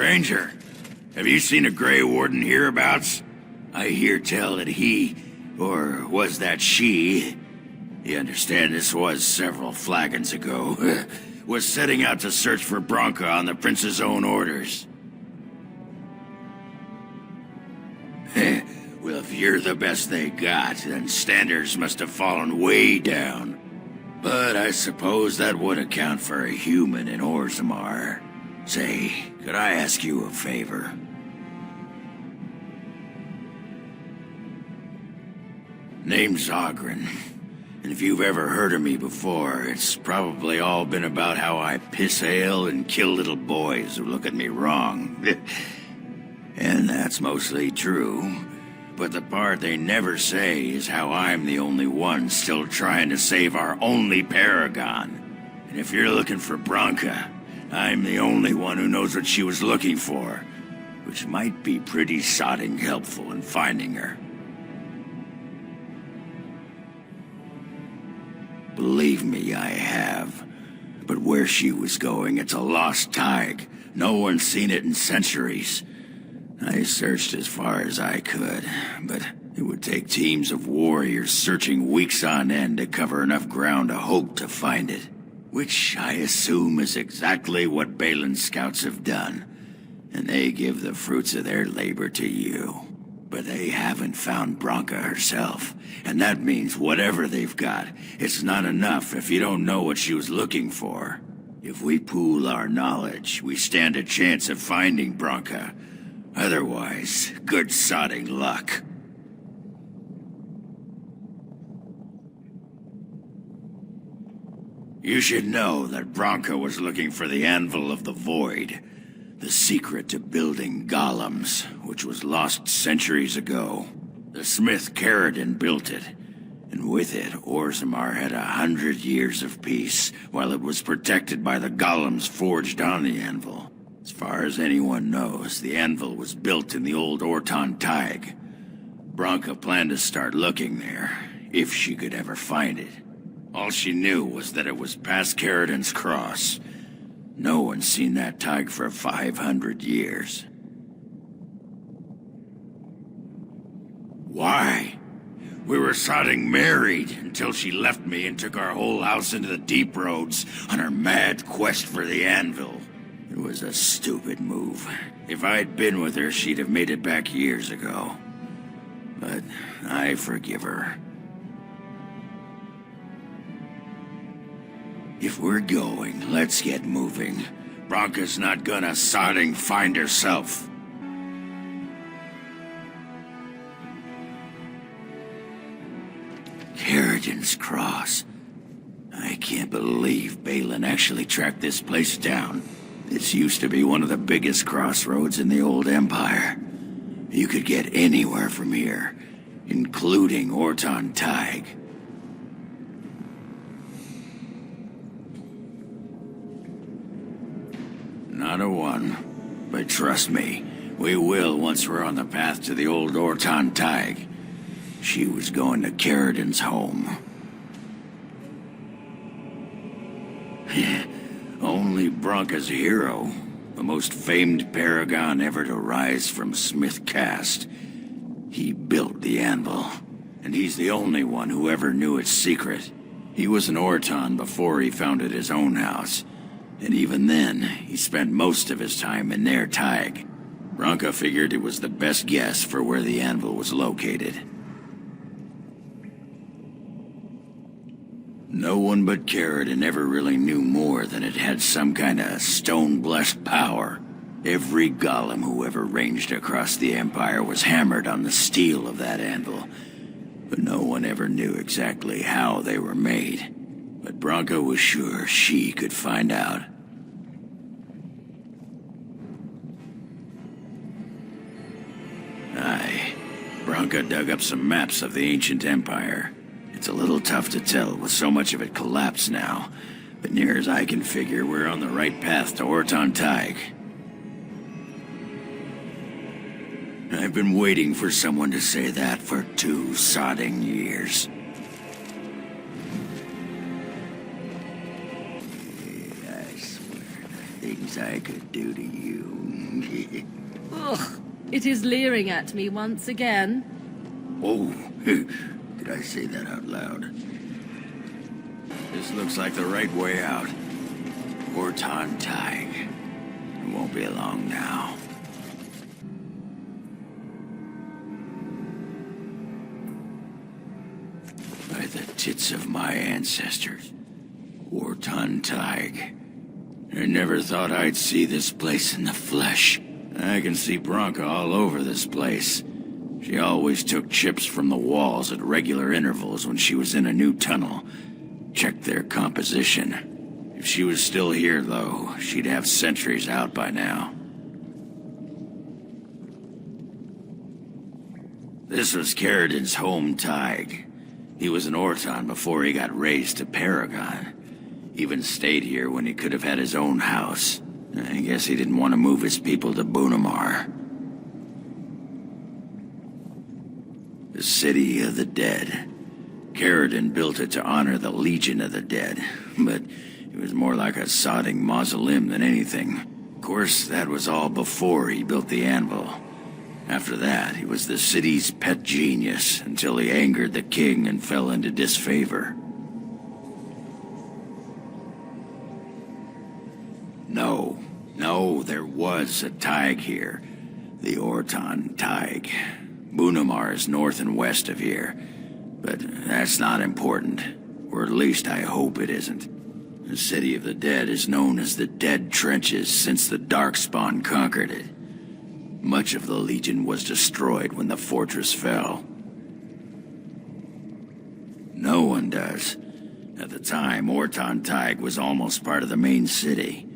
Stranger, have you seen a Grey Warden hereabouts? I hear tell that he, or was that she, you understand this was several flagons ago, was setting out to search for Branka on the Prince's own orders. Well, if you're the best they got, then standards must have fallen way down. But I suppose that would account for a human in Orzammar. Say, could I ask you a favor? Name's Ogren, and if you've ever heard of me before, it's probably all been about how I piss ale and kill little boys who look at me wrong. And that's mostly true. But the part they never say is how I'm the only one still trying to save our only Paragon. And if you're looking for Branka, I'm the only one who knows what she was looking for, which might be pretty sodding helpful in finding her. Believe me, I have. But where she was going, it's a lost Tig. No one's seen it in centuries. I searched as far as I could, but it would take teams of warriors searching weeks on end to cover enough ground to hope to find it. Which I assume is exactly what Balin's scouts have done. And they give the fruits of their labor to you. But they haven't found Branka herself. And that means whatever they've got, it's not enough if you don't know what she was looking for. If we pool our knowledge, we stand a chance of finding Branka. Otherwise, good sodding luck. You should know that Branka was looking for the Anvil of the Void, the secret to building golems, which was lost centuries ago. The smith Caradon built it, and with it, Orzammar had 100 years of peace, while it was protected by the golems forged on the anvil. As far as anyone knows, the anvil was built in the old Orton Tig. Branka planned to start looking there, if she could ever find it. All she knew was that it was past Caradon's cross. No one's seen that Tig for 500 years. Why? We were sodding married until she left me and took our whole house into the deep roads on her mad quest for the anvil. It was a stupid move. If I'd been with her, she'd have made it back years ago. But I forgive her. If we're going, let's get moving. Branka's not gonna sodding find herself. Caradon's Cross. I can't believe Balin actually tracked this place down. This used to be one of the biggest crossroads in the old Empire. You could get anywhere from here, including Orton Tig. Not a one. But trust me, we will once we're on the path to the old Orton Tig. She was going to Caradon's home. Only Branka's hero, the most famed paragon ever to rise from Smith Caste. He built the anvil, and he's the only one who ever knew its secret. He was an Orton before he founded his own house. And even then, he spent most of his time in their Tig. Branka figured it was the best guess for where the anvil was located. No one but Caradon ever really knew more than it had some kind of stone-blessed power. Every golem who ever ranged across the Empire was hammered on the steel of that anvil. But no one ever knew exactly how they were made. But Branka was sure she could find out. Aye. Branka dug up some maps of the ancient Empire. It's a little tough to tell with so much of it collapsed now, but near as I can figure, we're on the right path to Orton Tig. I've been waiting for someone to say that for 2 sodding years. I swear, the things I could do to you. Ugh, it is leering at me once again. Oh, did I say that out loud? This looks like the right way out. Orton Tig. It won't be long now. By the tits of my ancestors. Orton Tig. I never thought I'd see this place in the flesh. I can see Bronca all over this place. She always took chips from the walls at regular intervals when she was in a new tunnel. Checked their composition. If she was still here, though, she'd have sentries out by now. This was Carradin's home Tig. He was an Orton before he got raised to Paragon. Even stayed here when he could have had his own house. I guess he didn't want to move his people to Bunamar. The City of the Dead. Carradin built it to honor the Legion of the Dead, but it was more like a sodding mausoleum than anything. Of course, that was all before he built the anvil. After that, he was the city's pet genius until he angered the king and fell into disfavor. No, there was a Tig here. The Orton Tig. Bunamar is north and west of here. But that's not important. Or at least I hope it isn't. The City of the Dead is known as the Dead Trenches since the Darkspawn conquered it. Much of the Legion was destroyed when the fortress fell. No one does. At the time, Orton Tig was almost part of the main city.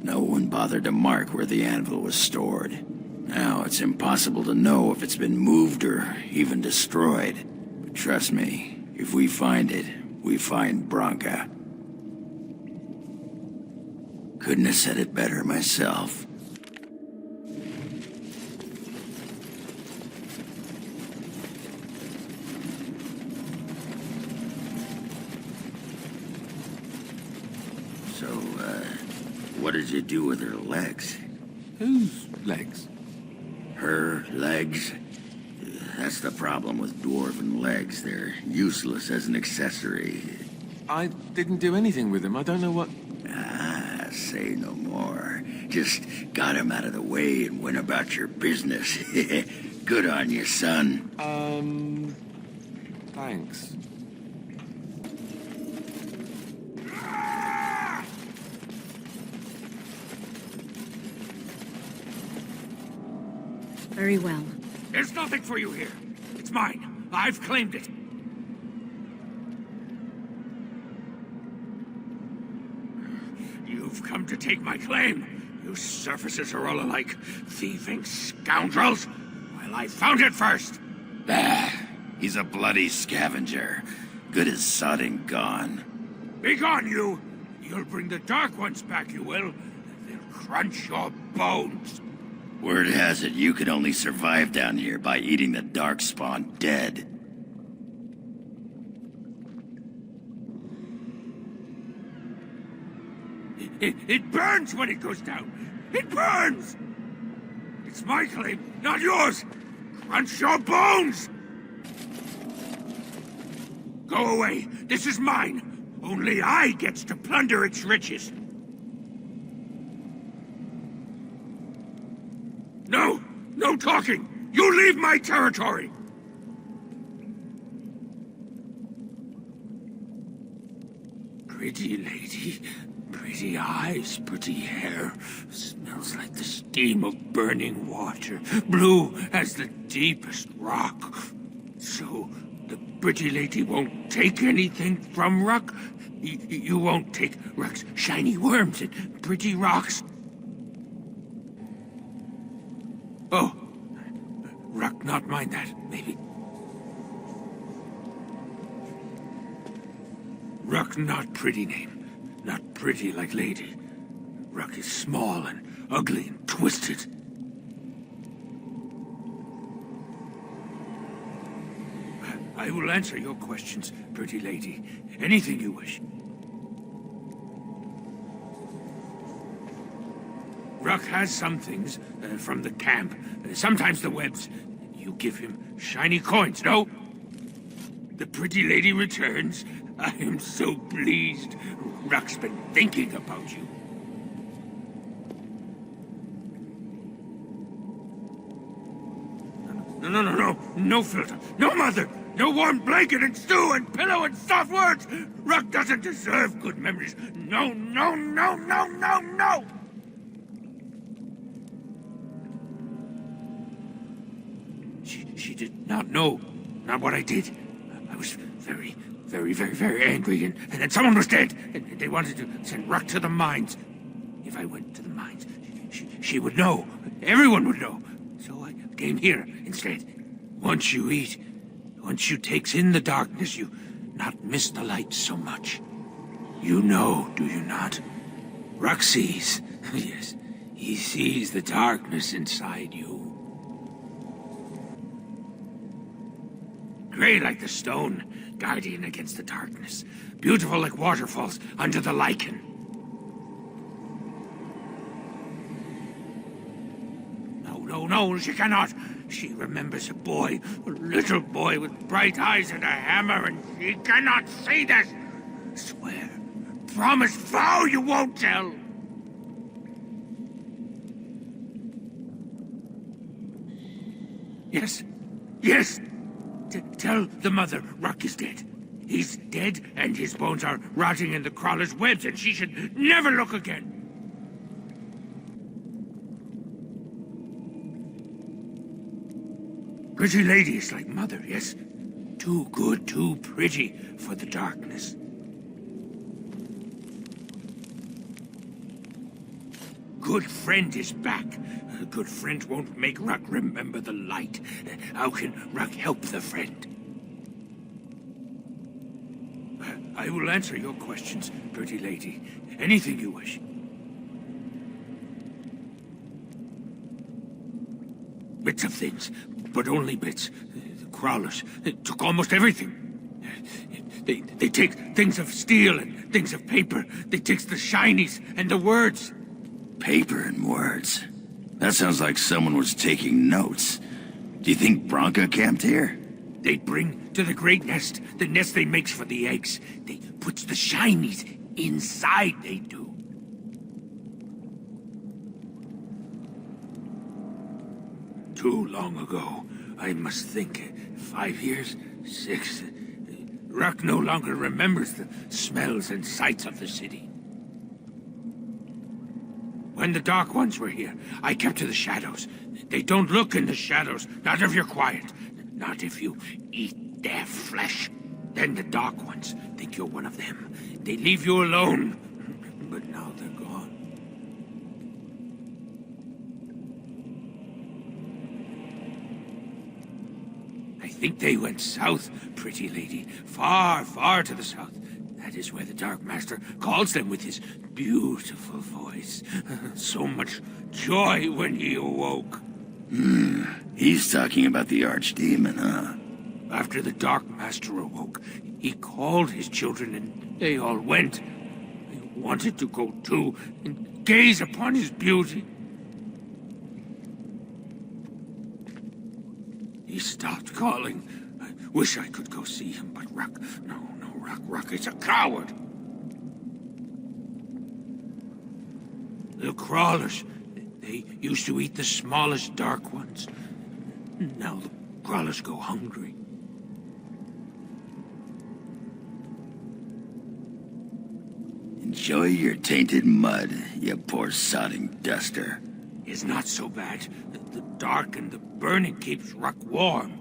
No one bothered to mark where the anvil was stored. Now it's impossible to know if it's been moved or even destroyed. But trust me, if we find it, we find Bronca. Couldn't have said it better myself. What did you do with her legs? Whose legs? Her legs? That's the problem with dwarven legs. They're useless as an accessory. I didn't do anything with them. I don't know what... Ah, say no more. Just got him out of the way and went about your business. Good on you, son. Thanks. Very well. There's nothing for you here. It's mine. I've claimed it. You've come to take my claim. You surfaces are all alike. Thieving scoundrels. Well, I found it first. Bah, he's a bloody scavenger. Good as sodding gone. Be gone, you! You'll bring the Dark Ones back, you will. They'll crunch your bones. Word has it you could only survive down here by eating the Darkspawn dead. It burns when it goes down. It burns! It's my claim, not yours! Crunch your bones! Go away. This is mine. Only I gets to plunder its riches. No! No talking! You leave my territory! Pretty lady, pretty eyes, pretty hair. Smells like the steam of burning water. Blue as the deepest rock. So, the pretty lady won't take anything from Ruck? You won't take Ruck's shiny worms and pretty rocks? Oh, Ruck not mind that, maybe. Ruck not pretty name. Not pretty like lady. Ruck is small and ugly and twisted. I will answer your questions, pretty lady. Anything you wish. Ruck has some things from the camp. Sometimes the webs. You give him shiny coins, no? The pretty lady returns. I am so pleased. Ruck's been thinking about you. No. No filter. No mother. No warm blanket and stew and pillow and soft words. Ruck doesn't deserve good memories. No. She did not know. Not what I did. I was very angry, and then someone was dead, and they wanted to send Ruck to the mines. If I went to the mines, she would know. Everyone would know. So I came here instead. Once you eat, once you takes in the darkness, you not miss the light so much. You know, do you not? Ruck sees. Yes, he sees the darkness inside you. Gray like the stone, guardian against the darkness. Beautiful like waterfalls under the lichen. No, she cannot. She remembers a boy, a little boy with bright eyes and a hammer, and she cannot say this. Swear, promise, vow you won't tell. Yes. Tell the mother Ruck is dead. He's dead, and his bones are rotting in the crawler's webs, and she should never look again. Pretty lady is like mother, yes? Too good, too pretty for the darkness. Good friend is back. A good friend won't make Ruck remember the light. How can Ruck help the friend? I will answer your questions, pretty lady. Anything you wish. Bits of things, but only bits. The crawlers took almost everything. They take things of steel and things of paper. They take the shinies and the words. Paper and words. That sounds like someone was taking notes. Do you think Bronca camped here? They bring to the great nest, the nest they makes for the eggs. They puts the shinies inside, they do. Too long ago, I must think. 5 years? 6? Ruck no longer remembers the smells and sights of the city. When the Dark Ones were here, I kept to the shadows. They don't look in the shadows, not if you're quiet. Not if you eat their flesh. Then the Dark Ones think you're one of them. They leave you alone. But now they're gone. I think they went south, pretty lady. Far, far to the south. That is where the Dark Master calls them with his beautiful voice. So much joy when he awoke. He's talking about the Archdemon, huh? After the Dark Master awoke, he called his children and they all went. They wanted to go too and gaze upon his beauty. He stopped calling. I wish I could go see him, but Ruck, no, Ruck is a coward. The crawlers, they used to eat the smallest Dark Ones. Now the crawlers go hungry. Enjoy your tainted mud, you poor sodding duster. It's not so bad. The dark and the burning keeps Ruck warm.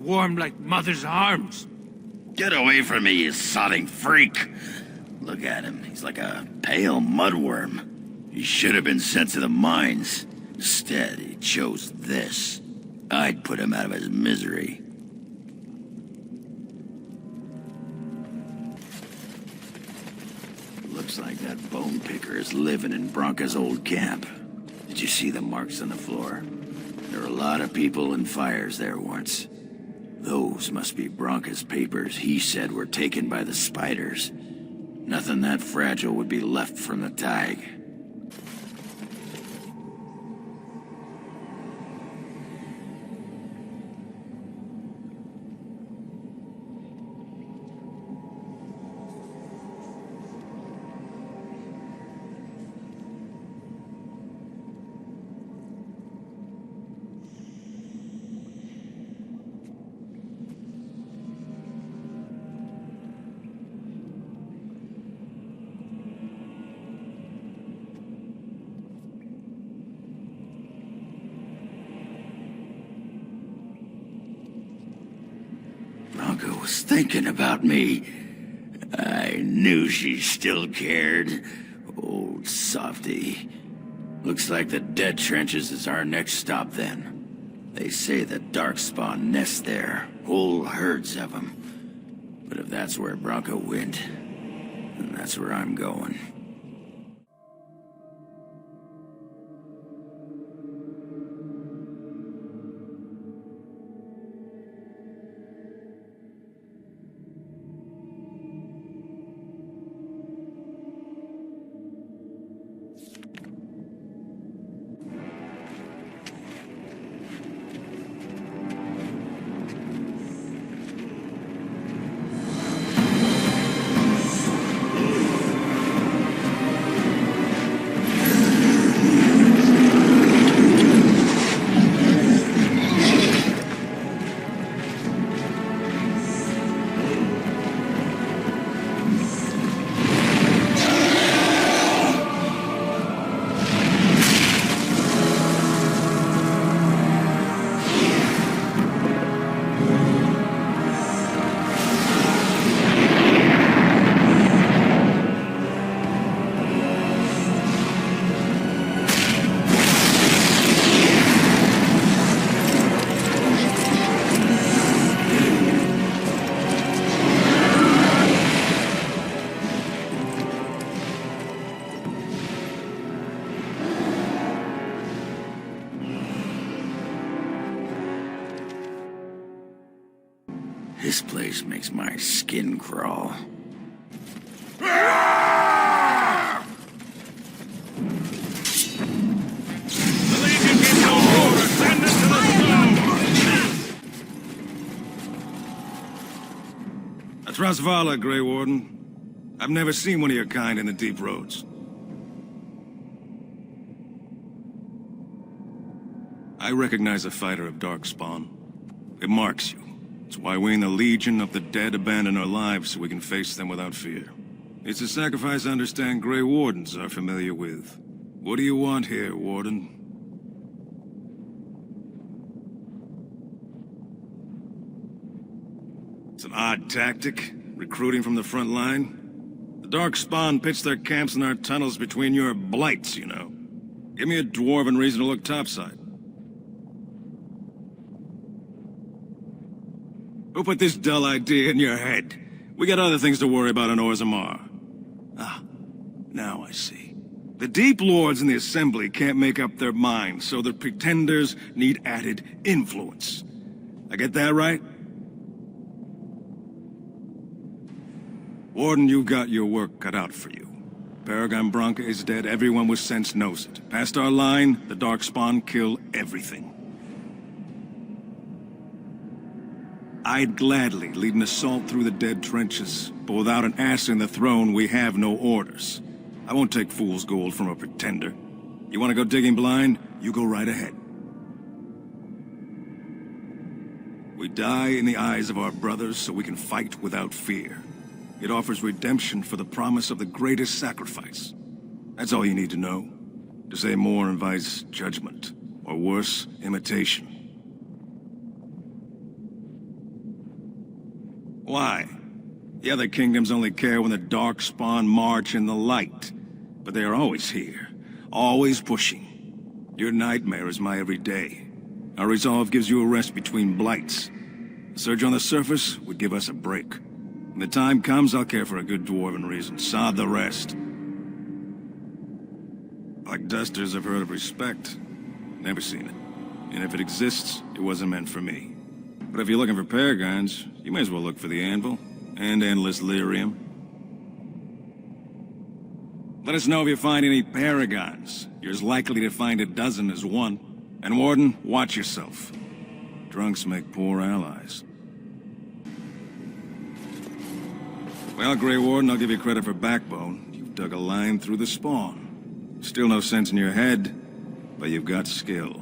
Warm like mother's arms. Get away from me, you sodding freak! Look at him. He's like a pale mudworm. He should have been sent to the mines. Instead, he chose this. I'd put him out of his misery. Looks like that bone picker is living in Bronca's old camp. Did you see the marks on the floor? There were a lot of people and fires there once. Those must be Bronca's papers he said were taken by the spiders. Nothing that fragile would be left from the Tig. was thinking about me. I knew she still cared. Old softy. Looks like the dead trenches is our next stop then. They say the Darkspawn nest there, whole herds of them. But if that's where Bronco went, then that's where I'm going. This place makes my skin crawl. That's Rasvala, Grey Warden. I've never seen one of your kind in the deep roads. I recognize a fighter of Darkspawn. It marks you. It's why we in the Legion of the Dead abandon our lives so we can face them without fear. It's a sacrifice I understand Grey Wardens are familiar with. What do you want here, Warden? It's an odd tactic, recruiting from the front line. The Darkspawn pitch their camps in our tunnels between your blights, you know. Give me a dwarven reason to look topside. Who put this dull idea in your head? We got other things to worry about on Orzammar. Ah, now I see. The Deep Lords in the Assembly can't make up their minds, so the Pretenders need added influence. I get that right? Warden, you've got your work cut out for you. Paragon Bronca is dead, everyone with sense knows it. Past our line, the Darkspawn kill everything. I'd gladly lead an assault through the dead trenches, but without an ass in the throne, we have no orders. I won't take fool's gold from a pretender. You want to go digging blind? You go right ahead. We die in the eyes of our brothers so we can fight without fear. It offers redemption for the promise of the greatest sacrifice. That's all you need to know. To say more invites judgment, or worse, imitation. Why? The other kingdoms only care when the Darkspawn march in the light. But they are always here, always pushing. Your nightmare is my everyday. Our resolve gives you a rest between blights. A surge on the surface would give us a break. When the time comes, I'll care for a good dwarven reason. Sod the rest. Like dusters, I've heard of respect. Never seen it. And if it exists, it wasn't meant for me. But if you're looking for paragons, you may as well look for the Anvil, and Endless Lyrium. Let us know if you find any paragons. You're as likely to find a dozen as one. And Warden, watch yourself. Drunks make poor allies. Well, Grey Warden, I'll give you credit for backbone. You've dug a line through the spawn. Still no sense in your head, but you've got skill.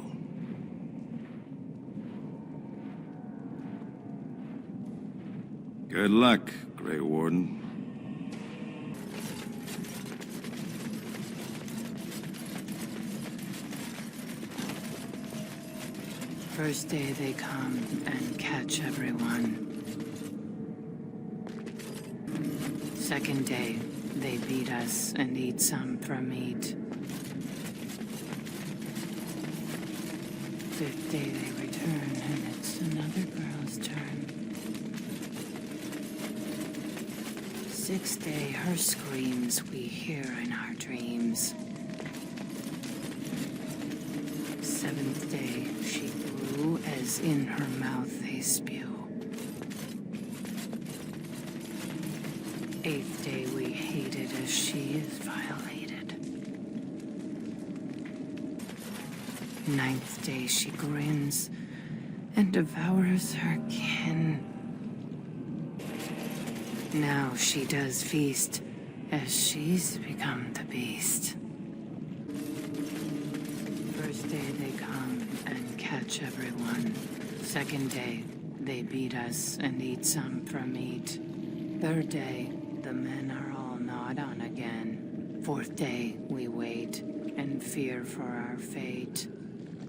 Good luck, Grey Warden. First day they come and catch everyone. Second day, they beat us and eat some from meat. Fifth day they return, and it's another girl's turn. Sixth day, her screams we hear in our dreams. Seventh day, she grew as in her mouth they spew. Eighth day, we hated as she is violated. Ninth day, she grins and devours her kin. Now she does feast as she's become the beast. First day they come and catch everyone. Second day, they beat us and eat some from meat. Third day, the men are all gnawed on again. Fourth day, we wait and fear for our fate.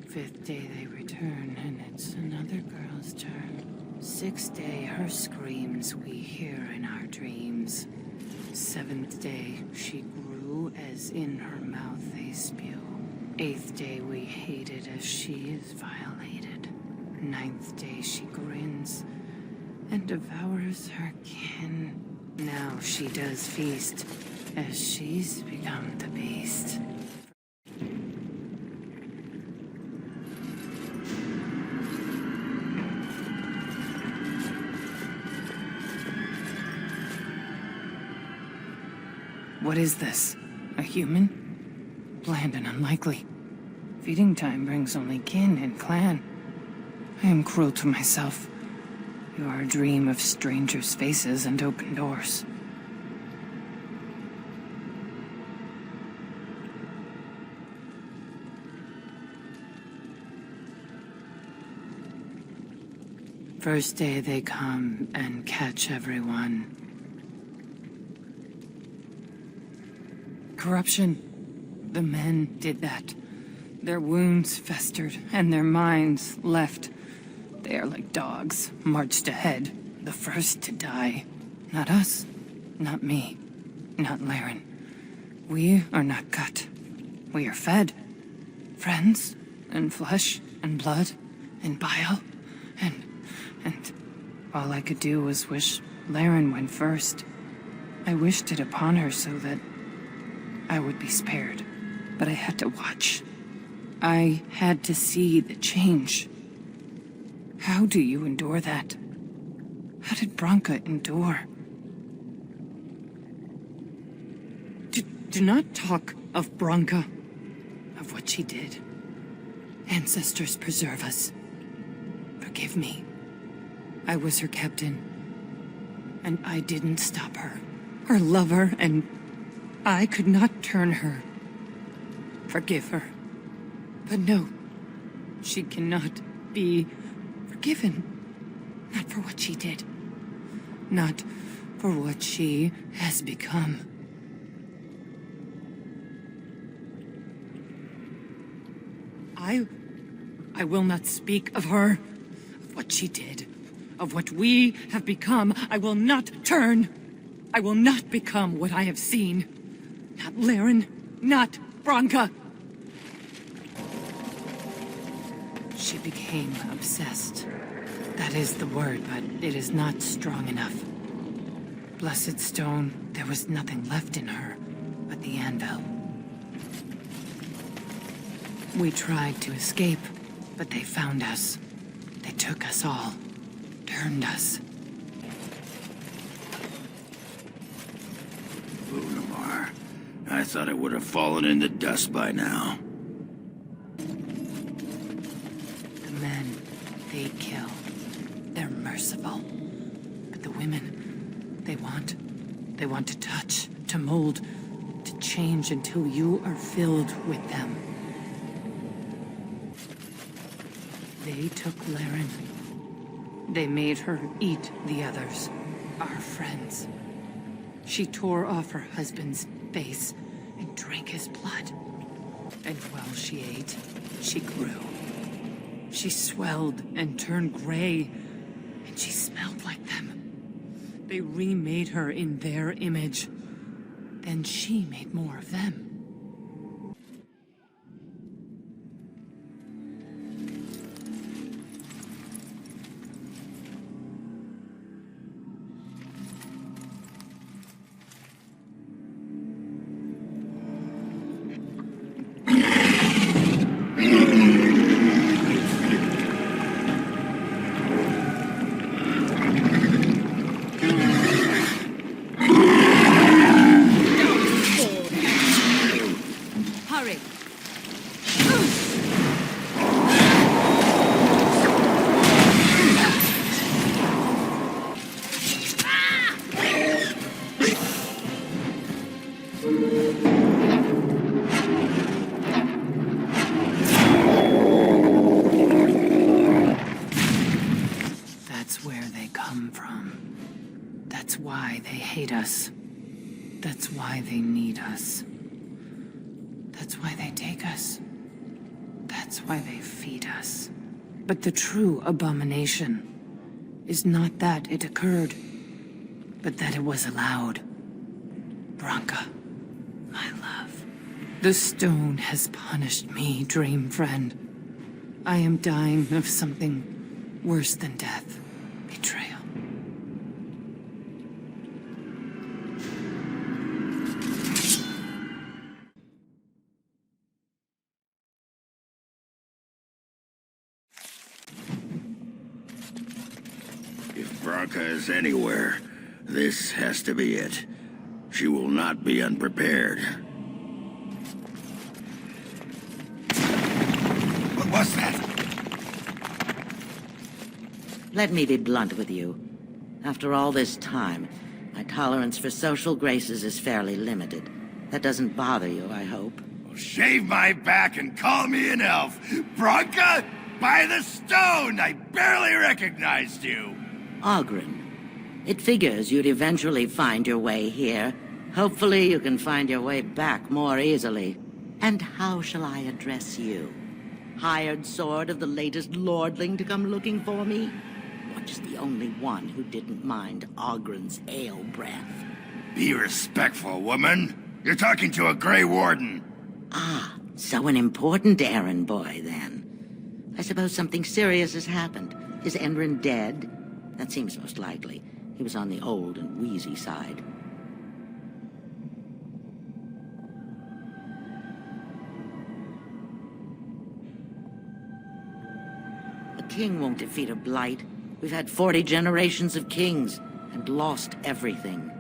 Fifth day, they return, and it's another girl's turn. Sixth day, her screams we hear in our dreams. Seventh day, she grew as in her mouth they spew. Eighth day, we hated as she is violated. Ninth day, she grins and devours her kin. Now she does feast as she's become the beast. What is this? A human? Bland and unlikely. Feeding time brings only kin and clan. I am cruel to myself. You are a dream of strangers' faces and open doors. First day they come and catch everyone. Corruption. The men did that. Their wounds festered and their minds left. They are like dogs, marched ahead, the first to die. Not us, not me, not Laren. We are not cut. We are fed. Friends, and flesh, and blood, and bile, and all I could do was wish Laren went first. I wished it upon her so that I would be spared. But I had to watch. I had to see the change. How do you endure that? How did Branka endure? Do not talk of Branka, of what she did. Ancestors preserve us. Forgive me. I was her captain, and I didn't stop her. Her lover, and I could not turn her. Forgive her. But no, she cannot be forgiven. Not for what she did. Not for what she has become. I will not speak of her, of what she did, of what we have become. I will not turn. I will not become what I have seen. Not Laren, not Branka. She became obsessed. That is the word, but it is not strong enough. Blessed stone, there was nothing left in her but the anvil. We tried to escape, but they found us. They took us all, turned us. Lunamar, I thought it would have fallen into dust by now. The men, they kill. They're merciful. But the women, they want to touch, to mold, to change until you are filled with them. They took Laren. They made her eat the others, our friends. She tore off her husband's face and drank his blood. And while she ate, she grew. She swelled and turned gray, and she smelled like them. They remade her in their image. Then she made more of them. Hurry! That's where they come from. That's why they hate us. That's why they need us. That's why they take us. That's why they feed us. But the true abomination is not that it occurred, but that it was allowed. Branka, my love. The stone has punished me, dream friend. I am dying of something worse than death. Betrayal. If Branka is anywhere, this has to be it. She will not be unprepared. What was that? Let me be blunt with you. After all this time, my tolerance for social graces is fairly limited. That doesn't bother you, I hope. Shave my back and call me an elf. Branka, by the stone! I barely recognized you. Ogren, it figures you'd eventually find your way here. Hopefully you can find your way back more easily. And how shall I address you? Hired sword of the latest lordling to come looking for me? Or just the only one who didn't mind Ogren's ale breath? Be respectful, woman. You're talking to a Grey Warden. Ah, so an important errand boy, then. I suppose something serious has happened. Is Enrin dead? That seems most likely. He was on the old and wheezy side. A king won't defeat a blight. We've had 40 generations of kings, and lost everything.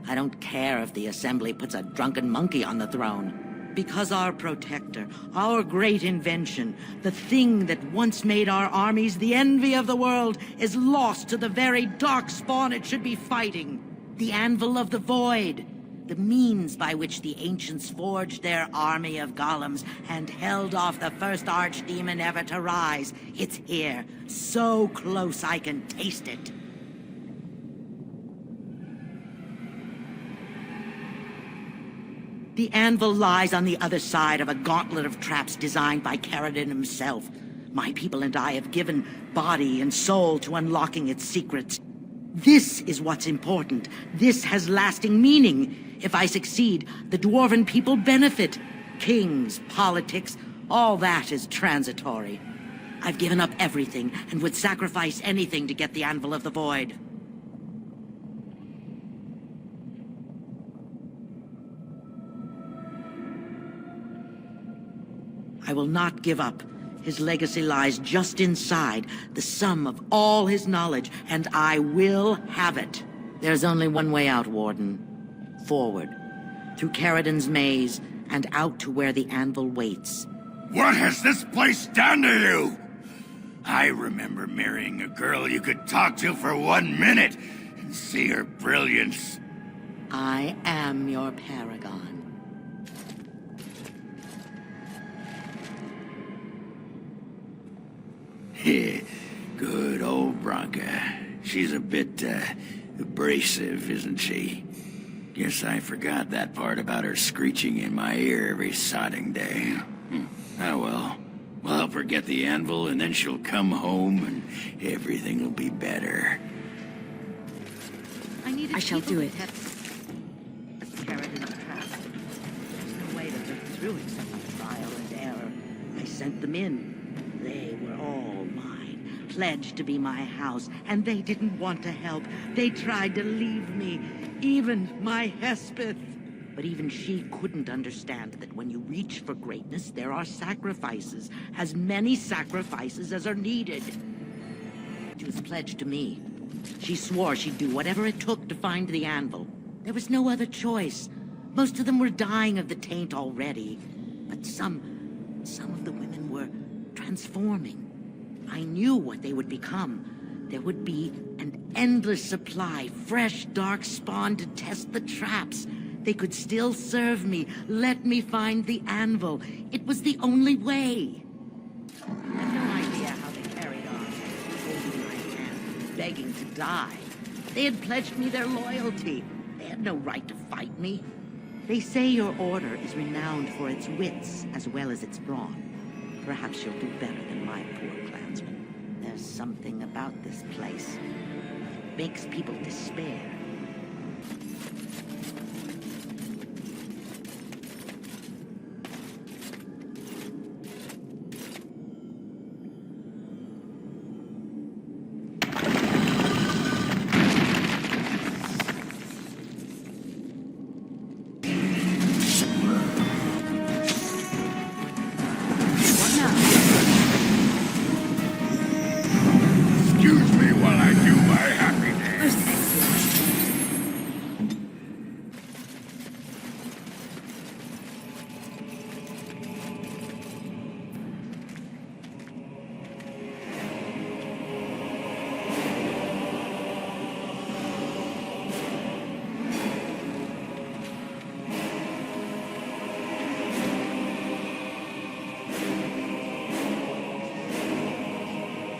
I don't care if the Assembly puts a drunken monkey on the throne. Because our protector, our great invention, the thing that once made our armies the envy of the world, is lost to the very dark spawn it should be fighting. The Anvil of the Void. The means by which the ancients forged their army of golems and held off the first archdemon ever to rise. It's here, so close I can taste it. The anvil lies on the other side of a gauntlet of traps designed by Paragon himself. My people and I have given body and soul to unlocking its secrets. This is what's important. This has lasting meaning. If I succeed, the Dwarven people benefit. Kings, politics, all that is transitory. I've given up everything and would sacrifice anything to get the Anvil of the Void. I will not give up. His legacy lies just inside, the sum of all his knowledge, and I will have it. There's only one way out, Warden. Forward. Through Caradon's maze, and out to where the anvil waits. What has this place done to you? I remember marrying a girl you could talk to for 1 minute and see her brilliance. I am your paragon. Good old Branka. She's a bit, abrasive, isn't she? Guess I forgot that part about her screeching in my ear every sodding day. Oh well. We'll help her get the anvil, and then she'll come home, and everything will be better. I The I shall people do who it. kept Paragon of Her Kind. There's no way to look through except by trial and error. I sent them in. They were all mine, pledged to be my house, and they didn't want to help. They tried to leave me, even my Hespeth. But even she couldn't understand that when you reach for greatness, there are sacrifices, as many sacrifices as are needed. She was pledged to me. She swore she'd do whatever it took to find the anvil. There was no other choice. Most of them were dying of the taint already. But some of the women were transforming. I knew what they would become. There would be an endless supply, fresh, dark spawn to test the traps. They could still serve me, let me find the anvil. It was the only way. I have no idea how they carried on, holding my hand, begging to die. They had pledged me their loyalty. They had no right to fight me. They say your order is renowned for its wits as well as its brawn. Perhaps you'll do better than my poor clansmen. There's something about this place. It makes people despair. Excuse me while I do my happy dance.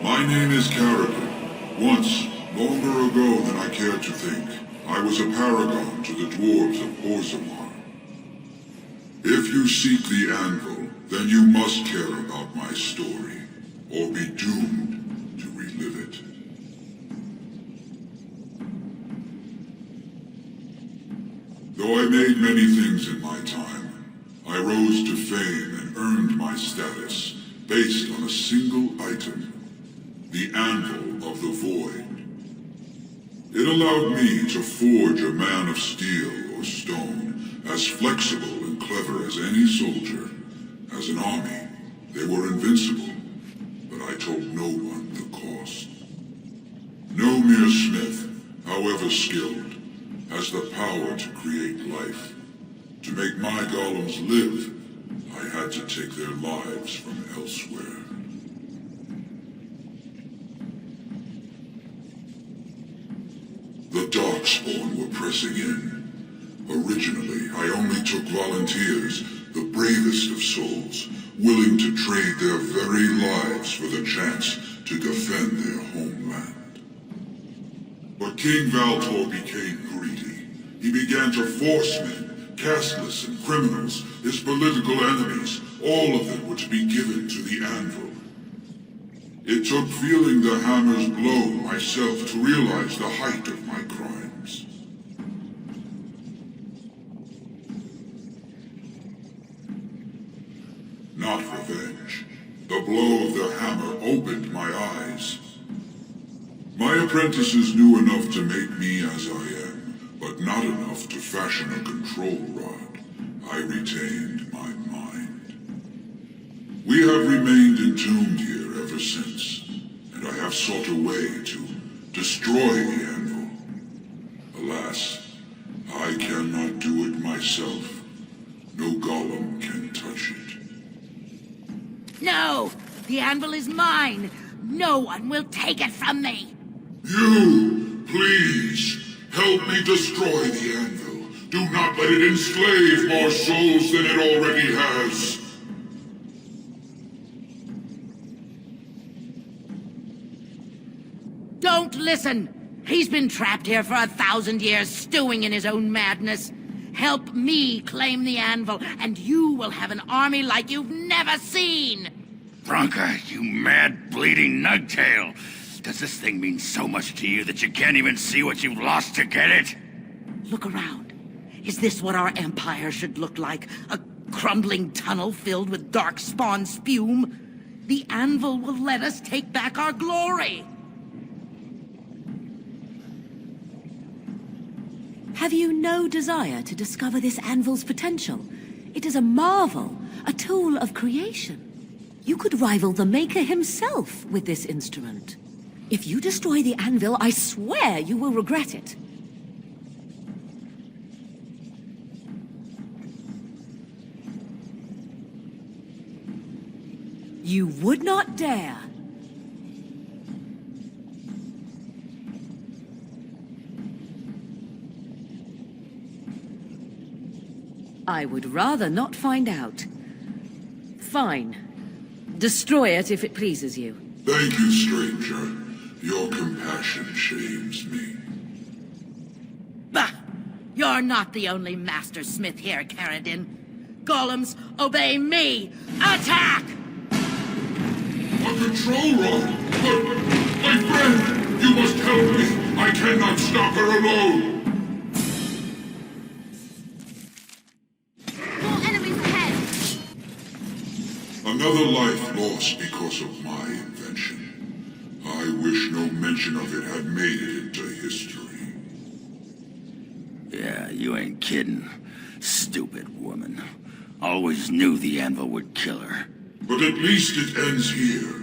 My name is Paragon. Once, longer ago than I care to think, I was a paragon to the dwarves of Orzammar. If you seek the anvil, then you must care about my story, or be doomed to relive it. Though I made many things in my time, I rose to fame and earned my status based on a single item. The Anvil of the Void. It allowed me to forge a man of steel or stone, as flexible and clever as any soldier. As an army, they were invincible, but I told no one the cost. No mere smith, however skilled, has the power to create life. To make my golems live, I had to take their lives from elsewhere. The Darkspawn were pressing in. Originally, I only took volunteers, the bravest of souls, willing to trade their very lives for the chance to defend their homeland. But King Valtor became greedy. He began to force men, casteless and criminals, his political enemies, all of them were to be given to the anvil. It took feeling the hammer's blow myself to realize the height of my crimes. Not revenge. The blow of the hammer opened my eyes. My apprentices knew enough to make me as I am, but not enough to fashion a control rod. I retained my mind. We have remained entombed here ever since, and I have sought a way to destroy the anvil. Alas, I cannot do it myself. No golem can touch it. No! The anvil is mine! No one will take it from me! You, please, help me destroy the anvil. Do not let it enslave more souls than it already has. Don't listen! He's been trapped here for 1,000 years, stewing in his own madness. Help me claim the anvil, and you will have an army like you've never seen! Bronca, you mad, bleeding nugtail! Does this thing mean so much to you that you can't even see what you've lost to get it? Look around. Is this what our empire should look like? A crumbling tunnel filled with darkspawn spume? The anvil will let us take back our glory! Have you no desire to discover this anvil's potential? It is a marvel, a tool of creation. You could rival the Maker himself with this instrument. If you destroy the anvil, I swear you will regret it. You would not dare. I would rather not find out. Fine. Destroy it if it pleases you. Thank you, stranger. Your compassion shames me. Bah! You're not the only master smith here, Caradin. Golems, obey me! Attack! A control rod! But, my friend, you must help me! I cannot stop her alone! More enemies ahead! Another life lost because of my invention. I wish no mention of it had made it into history. Yeah, you ain't kidding. Stupid woman. Always knew the anvil would kill her. But at least it ends here.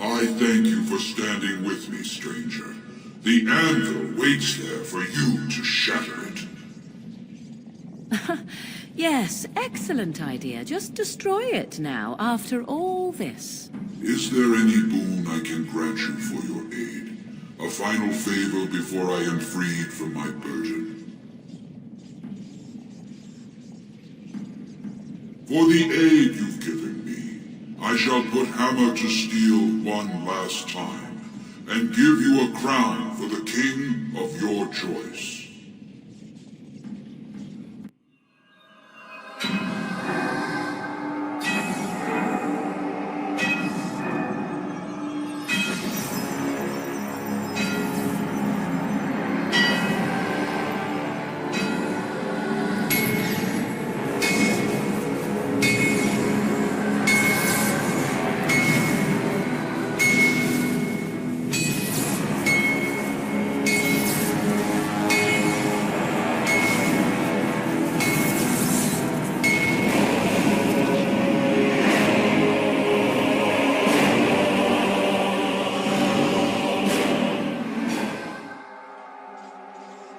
I thank you for standing with me, stranger. The anvil waits there for you to shatter it. Yes, excellent idea. Just destroy it now, after all this. Is there any boon I can grant you for your aid? A final favor before I am freed from my burden? For the aid you've given me, I shall put hammer to steel one last time, and give you a crown for the king of your choice.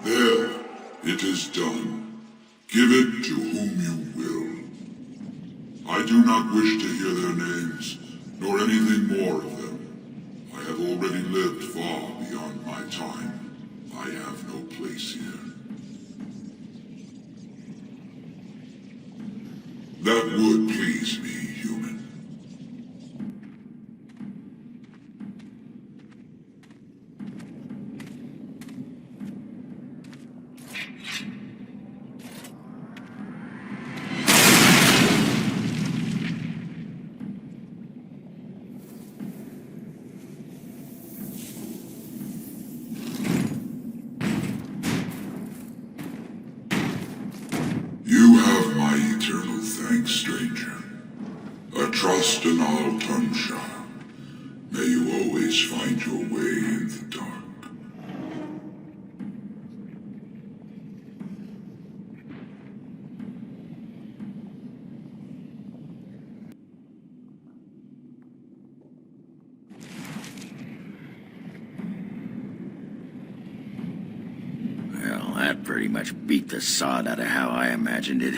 There, it is done. Give it to whom you will. I do not wish to hear their names, nor anything more of them. I have already lived far beyond my time. I have no place here. That would please me, human. You have my eternal thanks, stranger. A trust in all Tunsha. May you always find your way in the dark. Well, that pretty much beat the sod out of how I imagined it.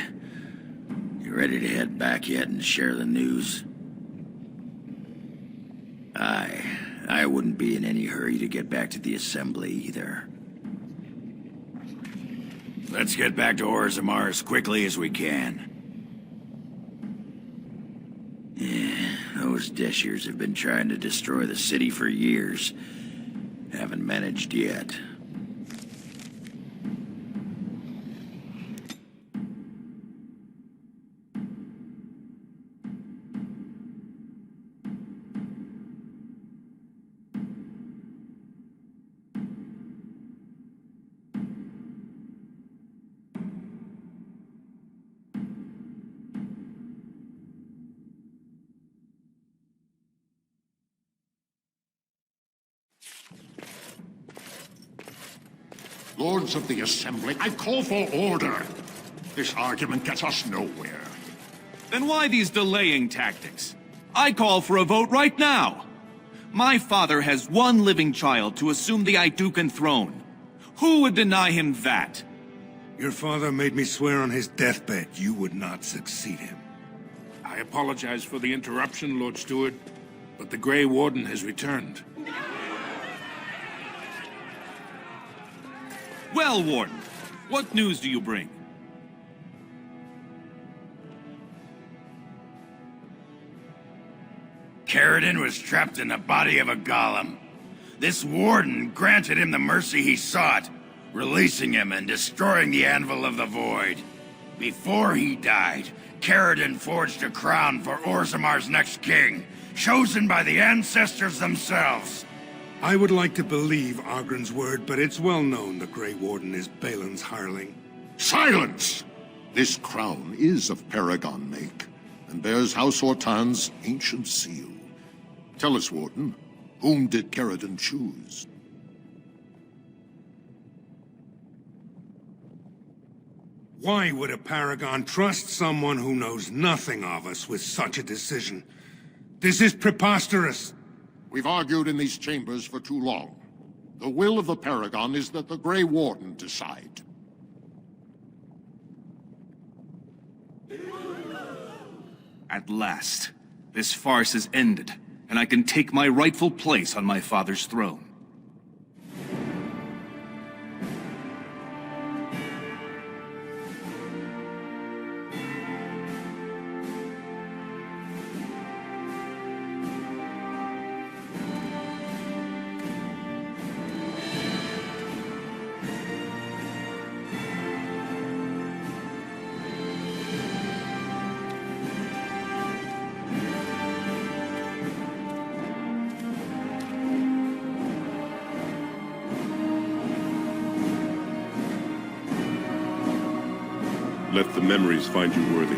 You ready to head back yet and share the news? I wouldn't be in any hurry to get back to the assembly either. Let's get back to Orzammar as quickly as we can. Yeah, those Deshirs have been trying to destroy the city for years. Haven't managed yet. Lords of the Assembly, I call for order. This argument gets us nowhere. Then why these delaying tactics? I call for a vote right now. My father has one living child to assume the Idukan throne. Who would deny him that? Your father made me swear on his deathbed you would not succeed him. I apologize for the interruption, Lord Steward, but the Grey Warden has returned. Well, Warden, what news do you bring? Caridin was trapped in the body of a golem. This warden granted him the mercy he sought, releasing him and destroying the Anvil of the Void. Before he died, Caridin forged a crown for Orzamar's next king, chosen by the ancestors themselves. I would like to believe Ogren's word, but it's well known the Grey Warden is Balin's hireling. Silence! This crown is of Paragon make, and bears House Hortan's ancient seal. Tell us, Warden, whom did Caridin choose? Why would a Paragon trust someone who knows nothing of us with such a decision? This is preposterous. We've argued in these chambers for too long. The will of the Paragon is that the Grey Warden decide. At last, this farce is ended, and I can take my rightful place on my father's throne. Let the memories find you worthy.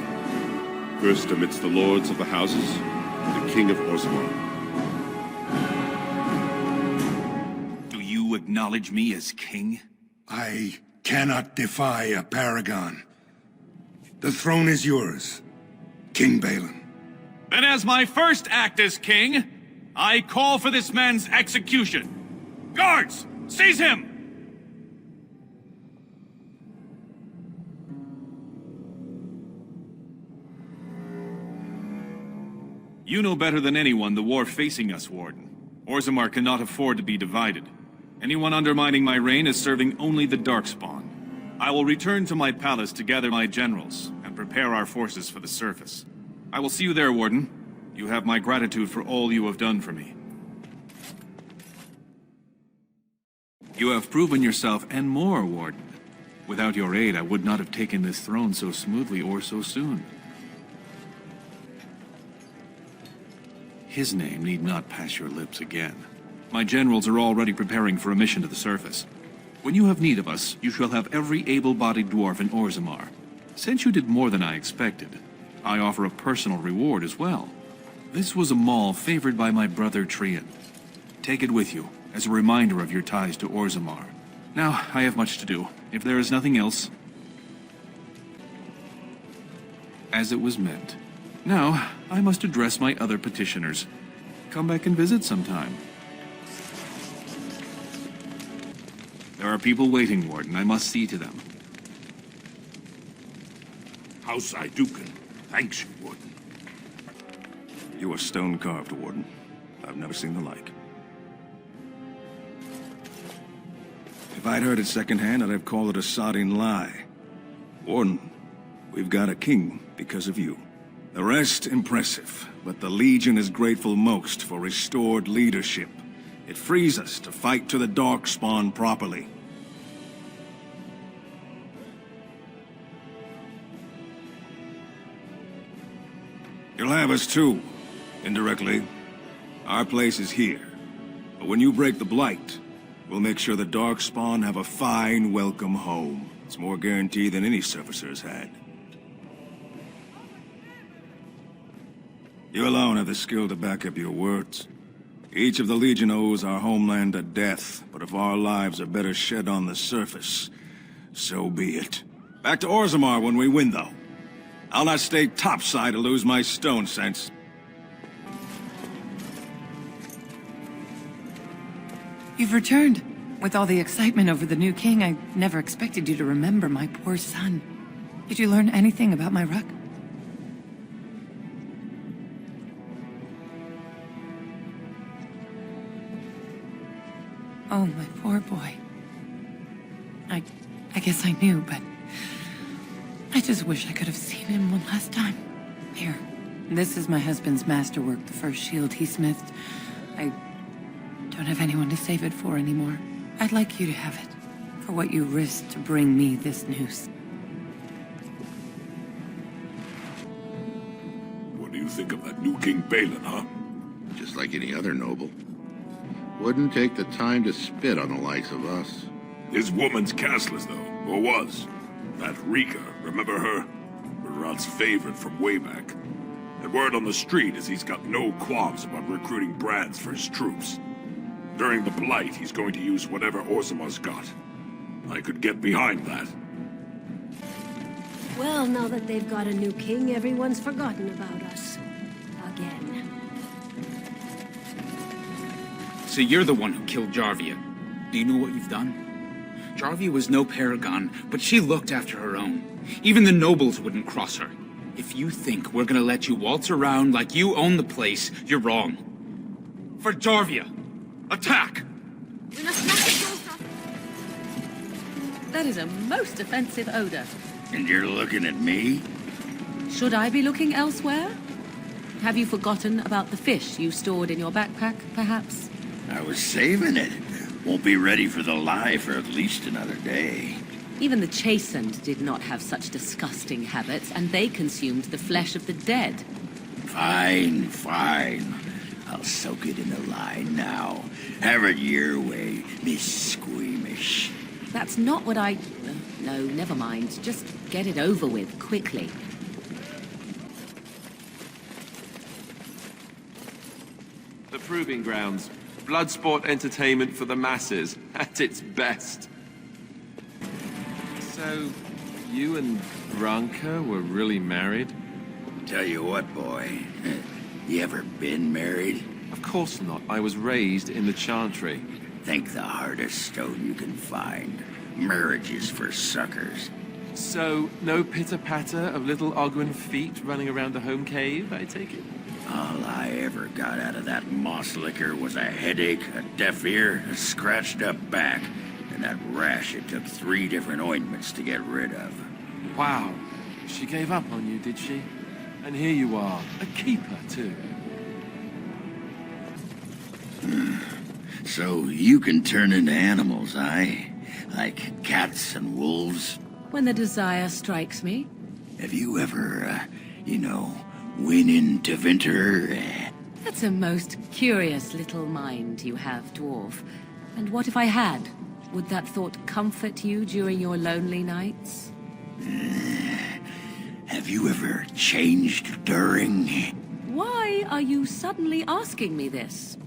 First amidst the lords of the houses, the King of Orzammar. Do you acknowledge me as king? I cannot defy a Paragon. The throne is yours, King Balin. Then as my first act as king, I call for this man's execution. Guards, seize him! You know better than anyone the war facing us, Warden. Orzammar cannot afford to be divided. Anyone undermining my reign is serving only the Darkspawn. I will return to my palace to gather my generals and prepare our forces for the surface. I will see you there, Warden. You have my gratitude for all you have done for me. You have proven yourself and more, Warden. Without your aid, I would not have taken this throne so smoothly or so soon. His name need not pass your lips again. My generals are already preparing for a mission to the surface. When you have need of us, you shall have every able-bodied dwarf in Orzammar. Since you did more than I expected, I offer a personal reward as well. This was a mall favored by my brother Trian. Take it with you, as a reminder of your ties to Orzammar. Now, I have much to do. If there is nothing else... As it was meant. Now, I must address my other petitioners. Come back and visit sometime. There are people waiting, Warden. I must see to them. House Idukan thanks you, Warden. You are stone-carved, Warden. I've never seen the like. If I'd heard it secondhand, I'd have called it a sodding lie. Warden, we've got a king because of you. The rest impressive, but the Legion is grateful most for restored leadership. It frees us to fight to the Darkspawn properly. You'll have us too, indirectly. Our place is here. But when you break the Blight, we'll make sure the Darkspawn have a fine welcome home. It's more guaranteed than any servicer's had. You alone have the skill to back up your words. Each of the Legion owes our homeland a death, but if our lives are better shed on the surface, so be it. Back to Orzammar when we win, though. I'll not stay topside to lose my stone sense. You've returned. With all the excitement over the new king, I never expected you to remember my poor son. Did you learn anything about my ruck? Oh, my poor boy. I guess I knew, but I just wish I could have seen him one last time. Here, this is my husband's masterwork, the first shield he smithed. I don't have anyone to save it for anymore. I'd like you to have it, for what you risked to bring me this news. What do you think of that new King Balin, huh? Just like any other noble. Wouldn't take the time to spit on the likes of us. His woman's castless, though, or was. That Rika, remember her? Murad's favorite from way back. And word on the street is he's got no qualms about recruiting brands for his troops. During the Blight, he's going to use whatever Orzammar's got. I could get behind that. Well, now that they've got a new king, everyone's forgotten about us. Again. So you're the one who killed Jarvia. Do you know what you've done? Jarvia was no paragon, but she looked after her own. Even the nobles wouldn't cross her. If you think we're gonna let you waltz around like you own the place, you're wrong. For Jarvia, attack! We must not exhaust our... That is a most offensive odor. And you're looking at me? Should I be looking elsewhere? Have you forgotten about the fish you stored in your backpack, perhaps? I was saving it. Won't be ready for the lie for at least another day. Even the Chastened did not have such disgusting habits, and they consumed the flesh of the dead. Fine, fine. I'll soak it in the lie now. Have it your way, Miss Squeamish. That's not what I... No, never mind. Just get it over with, quickly. The Proving Grounds. Bloodsport entertainment for the masses, at its best. So, you and Ranka were really married? Tell you what, boy. You ever been married? Of course not. I was raised in the Chantry. Think the hardest stone you can find. Marriages for suckers. So, no pitter-patter of little Ogwen feet running around the home cave, I take it? All I ever got out of that moss liquor was a headache, a deaf ear, a scratched up back, and that rash it took 3 different ointments to get rid of. Wow. She gave up on you, did she? And here you are, a keeper, too. So you can turn into animals, aye? Like cats and wolves? When the desire strikes me. Have you ever, went into winter? That's a most curious little mind you have, dwarf. And what if I had? Would that thought comfort you during your lonely nights? Have you ever changed during? Why are you suddenly asking me this?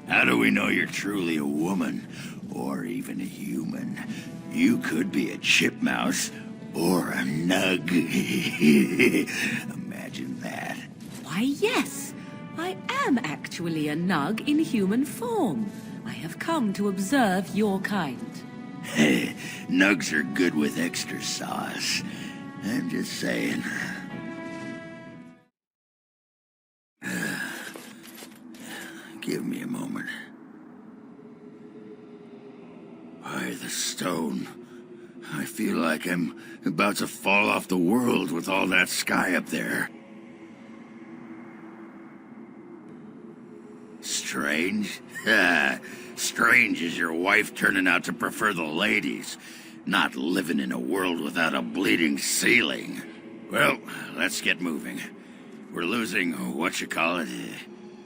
How do we know you're truly a woman, or even a human? You could be a chipmouse, or a nug. Imagine that. Why, yes. I am actually a nug in human form. I have come to observe your kind. Nugs are good with extra sauce. I'm just saying. Give me a moment. Why, the stone. I feel like I'm about to fall off the world with all that sky up there. Strange? Strange is your wife turning out to prefer the ladies, not living in a world without a bleeding ceiling. Well, let's get moving. We're losing,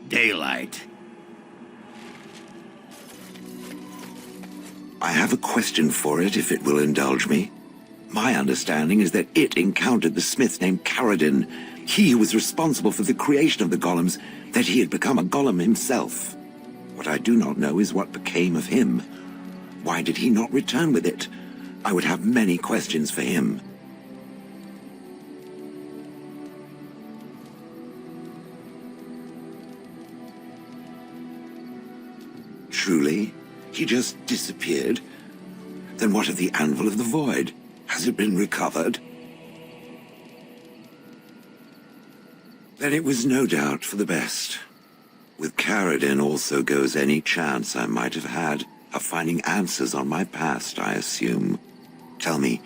daylight. I have a question for it, if it will indulge me. My understanding is that it encountered the smith named Caradin, he who was responsible for the creation of the golems, that he had become a golem himself. What I do not know is what became of him. Why did he not return with it? I would have many questions for him. Truly? He just disappeared? Then what of the Anvil of the Void? Has it been recovered? Then it was no doubt for the best. With Caradin also goes any chance I might have had of finding answers on my past, I assume. Tell me,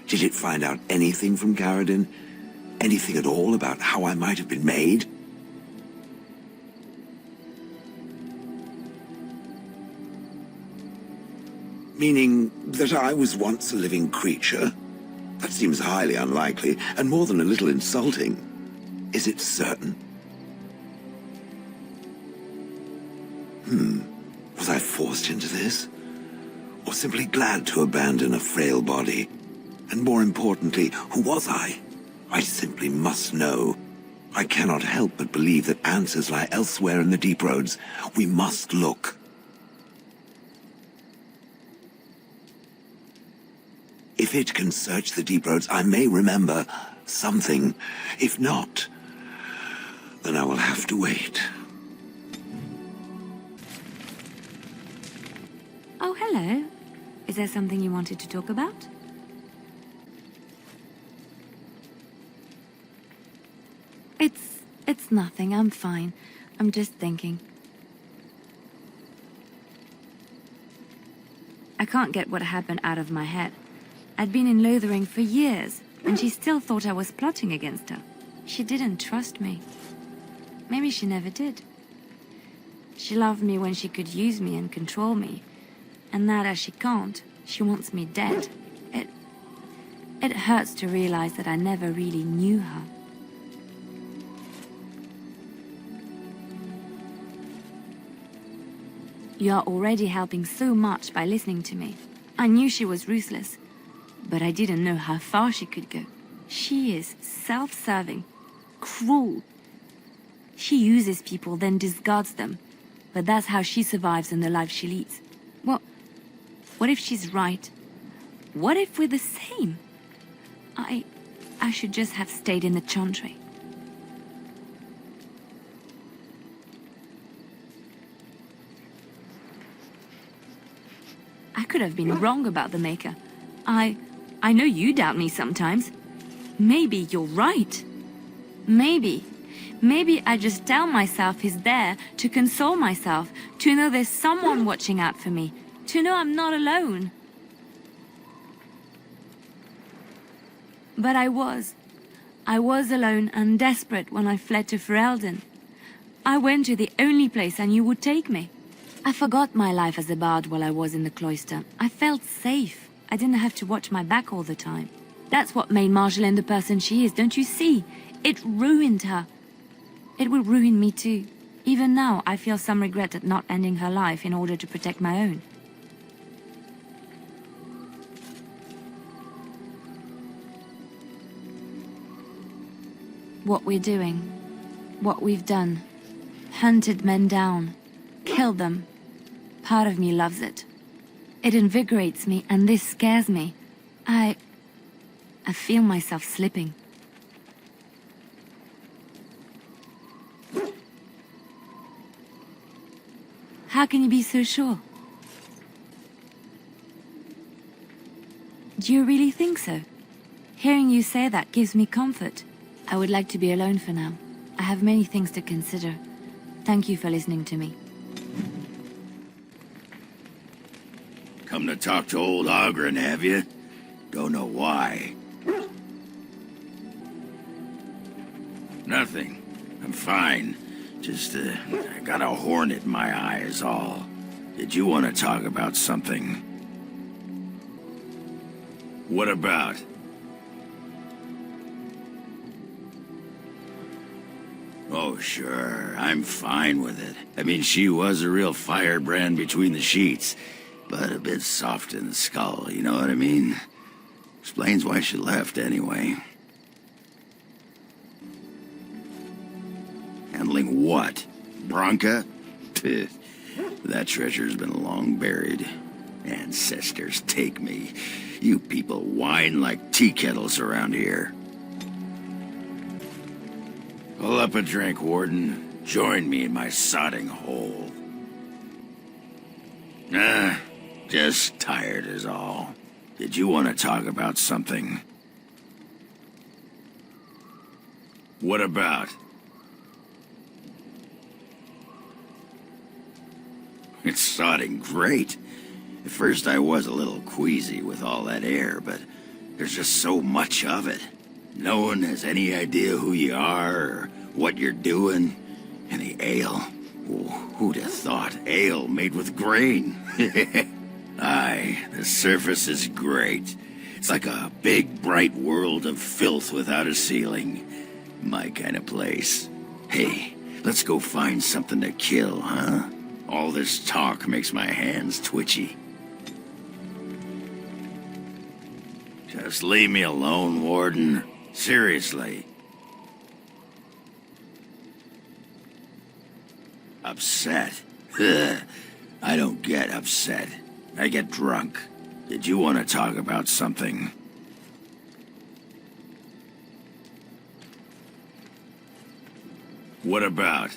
did it find out anything from Caradin? Anything at all about how I might have been made? Meaning that I was once a living creature? That seems highly unlikely, and more than a little insulting. Is it certain? Was I forced into this? Or simply glad to abandon a frail body? And more importantly, who was I? I simply must know. I cannot help but believe that answers lie elsewhere in the deep roads. We must look. If it can search the deep roads, I may remember something. If not, then I will have to wait. Oh, hello. Is there something you wanted to talk about? It's nothing. I'm fine. I'm just thinking. I can't get what happened out of my head. I'd been in Lothering for years, and she still thought I was plotting against her. She didn't trust me. Maybe she never did. She loved me when she could use me and control me. And now that she can't, she wants me dead. It hurts to realize that I never really knew her. You are already helping so much by listening to me. I knew she was ruthless, but I didn't know how far she could go. She is self-serving, cruel. She uses people, then discards them. But that's how she survives in the life she leads. Well, what if she's right? What if we're the same? I should just have stayed in the Chantry. I could have been wrong about the Maker. I know you doubt me sometimes. Maybe you're right. Maybe I just tell myself he's there to console myself, to know there's someone watching out for me, to know I'm not alone. But I was alone and desperate when I fled to Ferelden. I went to the only place I knew would take me. I forgot my life as a bard while I was in the cloister. I felt safe. I didn't have to watch my back all the time. That's what made Marjolaine the person she is, don't you see? It ruined her. It will ruin me too. Even now, I feel some regret at not ending her life in order to protect my own. What we're doing, what we've done, hunted men down, killed them. Part of me loves it. It invigorates me, and this scares me. I feel myself slipping. How can you be so sure? Do you really think so? Hearing you say that gives me comfort. I would like to be alone for now. I have many things to consider. Thank you for listening to me. Come to talk to old Ogren, have you? Don't know why. Nothing. I'm fine. Just, I got a hornet in my eye is all. Did you want to talk about something? What about? Oh, sure. I'm fine with it. I mean, she was a real firebrand between the sheets, but a bit soft in the skull, you know what I mean? Explains why she left, anyway. Handling what? Bronca? That treasure's been long buried. Ancestors take me. You people whine like tea kettles around here. Pull up a drink, Warden. Join me in my sodding hole. Just tired is all. Did you want to talk about something? What about? It's sodding great. At first I was a little queasy with all that air, but there's just so much of it. No one has any idea who you are or what you're doing. And the ale. Oh, who'd have thought? Ale made with grain. Aye, the surface is great. It's like a big, bright world of filth without a ceiling. My kind of place. Hey, let's go find something to kill, huh? All this talk makes my hands twitchy. Just leave me alone, Warden. Seriously. Upset? Ugh. I don't get upset. I get drunk. Did you want to talk about something? What about?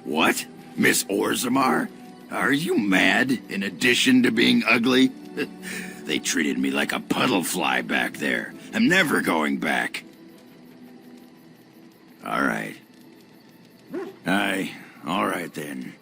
What? Miss Orzammar? Are you mad, in addition to being ugly? They treated me like a puddle fly back there. I'm never going back. All right. Aye, all right then.